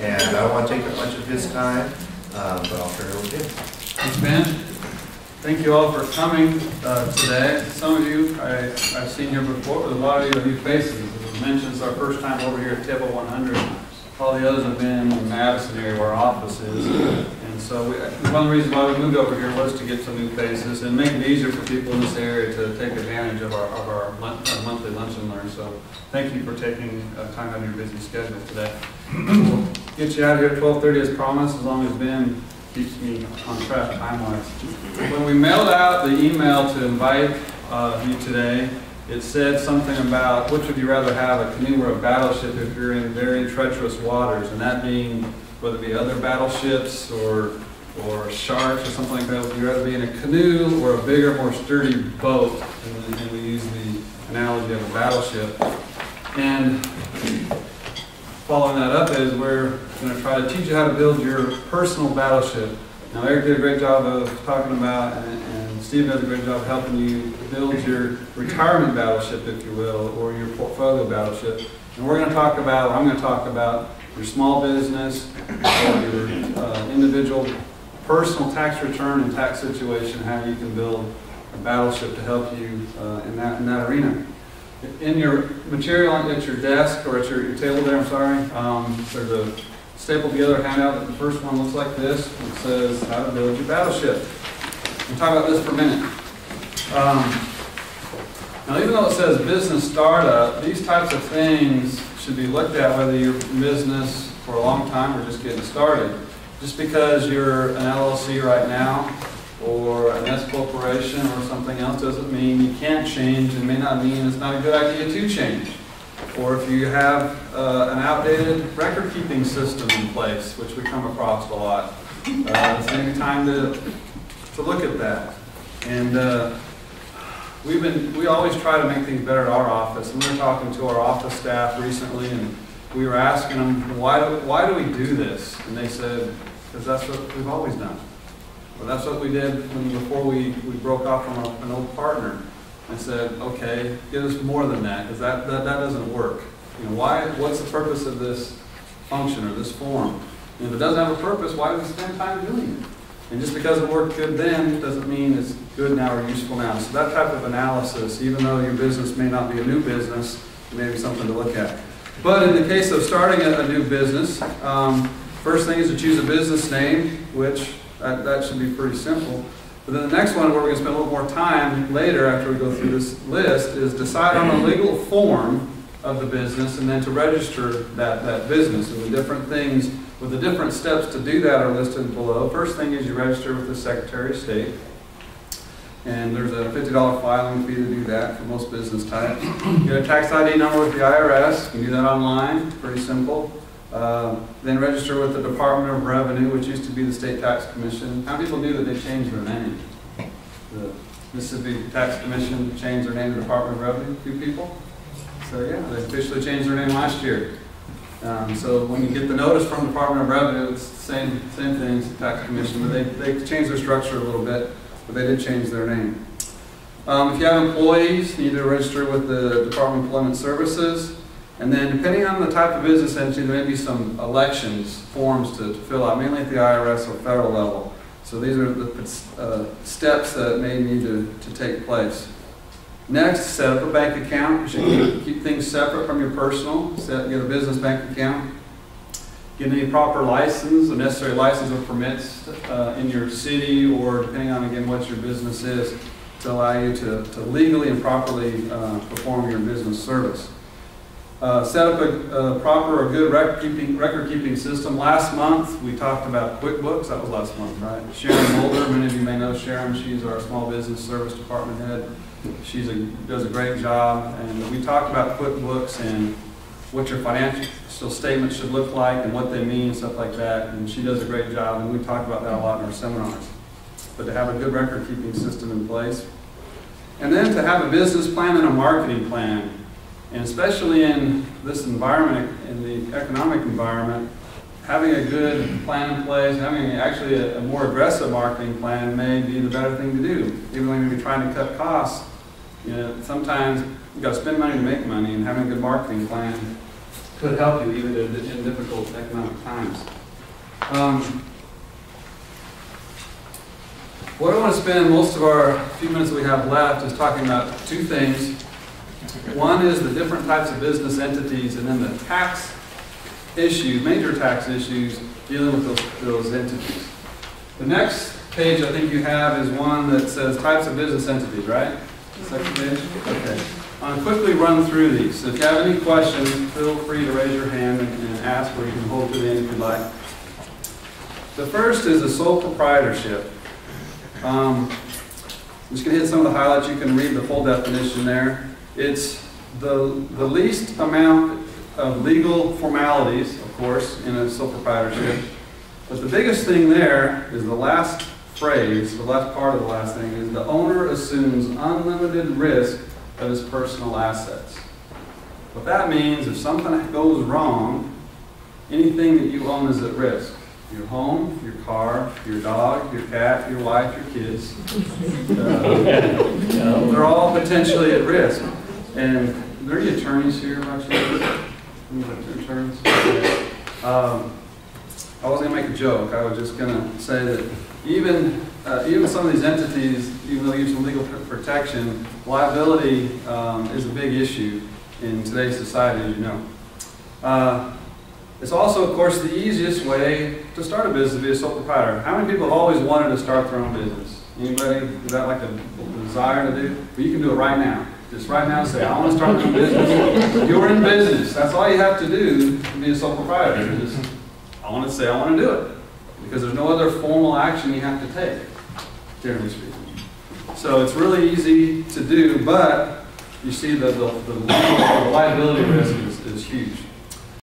And I don't want to take up much of his time, but I'll turn it over to him. Thanks, Ben. Thank you all for coming today. Some of you I've seen here before, but a lot of you are new faces. As I mentioned, it's our first time over here at Table 100. All the others have been in the Madison area where our office is. And so one of the reasons why we moved over here was to get some new faces and make it easier for people in this area to take advantage of our monthly lunch and learn. So thank you for taking time out of your busy schedule today. We'll get you out of here at 12:30 as promised, as long as Ben keeps me on track time-wise. When we mailed out the email to invite you today, it said something about which would you rather have, a canoe or a battleship if you're in very treacherous waters, and that being whether it be other battleships or sharks or something like that. Would you rather be in a canoe or a bigger, more sturdy boat? And we use the analogy of a battleship. And following that up is we're going to try to teach you how to build your personal battleship. Now, Eric did a great job of talking about, and Steve does a great job of helping you build your retirement battleship, if you will, or your portfolio battleship. And I'm going to talk about your small business, or your individual personal tax return and tax situation, how you can build a battleship to help you in that arena. In your material at your desk, or at your table there, there's a stapled together handout. The first one looks like this. It says how to build your battleship. We'll talk about this for a minute. Now, even though it says business startup, these types of things should be looked at whether you're in business for a long time or just getting started. Just because you're an LLC right now or an S corporation or something else doesn't mean you can't change, and may not mean it's not a good idea to change. Or if you have an outdated record-keeping system in place, which we come across a lot, it's maybe time to look at that. And we always try to make things better at our office. And we were talking to our office staff recently, and we were asking them, why do we do this? And they said, because that's what we've always done. Well, that's what we did before we broke off from an old partner. I said, okay, give us more than that, because that doesn't work. You know, what's the purpose of this function or this form? And if it doesn't have a purpose, why do we spend time doing it? And just because it worked good then doesn't mean it's good now or useful now. So that type of analysis, even though your business may not be a new business, it may be something to look at. But in the case of starting a new business, first thing is to choose a business name, which that should be pretty simple. But then the next one, where we're going to spend a little more time later after we go through this list, is decide on a legal form of the business and then to register that business. And the different things, with the different steps to do that are listed below. First thing is you register with the Secretary of State. And there's a $50 filing fee to do that for most business types. You get a tax ID number with the IRS. You can do that online. It's pretty simple. Then register with the Department of Revenue, which used to be the State Tax Commission. How many people knew that they changed their name? The Mississippi Tax Commission changed their name to Department of Revenue. A few people? So yeah, they officially changed their name last year. So when you get the notice from the Department of Revenue, it's the same thing as the Tax Commission, but they changed their structure a little bit, but they did change their name. If you have employees, you need to register with the Department of Employment Services. And then depending on the type of business entity, there may be some elections forms to fill out, mainly at the IRS or federal level. So these are the steps that may need to take place. Next, set up a bank account. You should keep things separate from your personal. Get a business bank account. Get any proper license, a necessary license or permits in your city, or depending on, again, what your business is, to allow you to legally and properly perform your business service. Set up a proper or good record-keeping system. Last month, we talked about QuickBooks. That was last month, right? Sharon Mulder, many of you may know Sharon. She's our Small Business Service Department head. She does a great job. And we talked about QuickBooks and what your financial statements should look like and what they mean, stuff like that. And she does a great job, and we talk about that a lot in our seminars. But to have a good record-keeping system in place. And then to have a business plan and a marketing plan. And especially in this environment, in the economic environment, having a good plan in place, having actually a more aggressive marketing plan may be the better thing to do. Even when you're trying to cut costs, you know, sometimes you've got to spend money to make money, and having a good marketing plan could help you even in difficult economic times. What I want to spend most of our few minutes that we have left is talking about two things. One is the different types of business entities, and then the tax issues, major tax issues dealing with those entities. The next page I think you have is one that says types of business entities, right? Second page? Okay. I'll quickly run through these. So if you have any questions, feel free to raise your hand and ask, or you can hold to the end if you'd like. The first is a sole proprietorship. I'm just going to hit some of the highlights. You can read the full definition there. It's the least amount of legal formalities, of course, in a sole proprietorship. But the biggest thing there is the last phrase, the last part of the last thing, is the owner assumes unlimited risk of his personal assets. What that means, if something goes wrong, anything that you own is at risk. Your home, your car, your dog, your cat, your wife, your kids. They're all potentially at risk. And are there any attorneys here actually? Attorneys? I wasn't going to make a joke. I was just going to say that even some of these entities, even though they give some legal protection, liability is a big issue in today's society, as you know. It's also, of course, the easiest way to start a business, to be a sole proprietor. How many people have always wanted to start their own business? Anybody? Is that like a desire to do? Well, you can do it right now. Just right now say, I want to start my own business. You're in business. That's all you have to do to be a sole proprietor. Just, I want to say I want to do it. Because there's no other formal action you have to take, generally speaking. So it's really easy to do, but you see the liability risk is huge.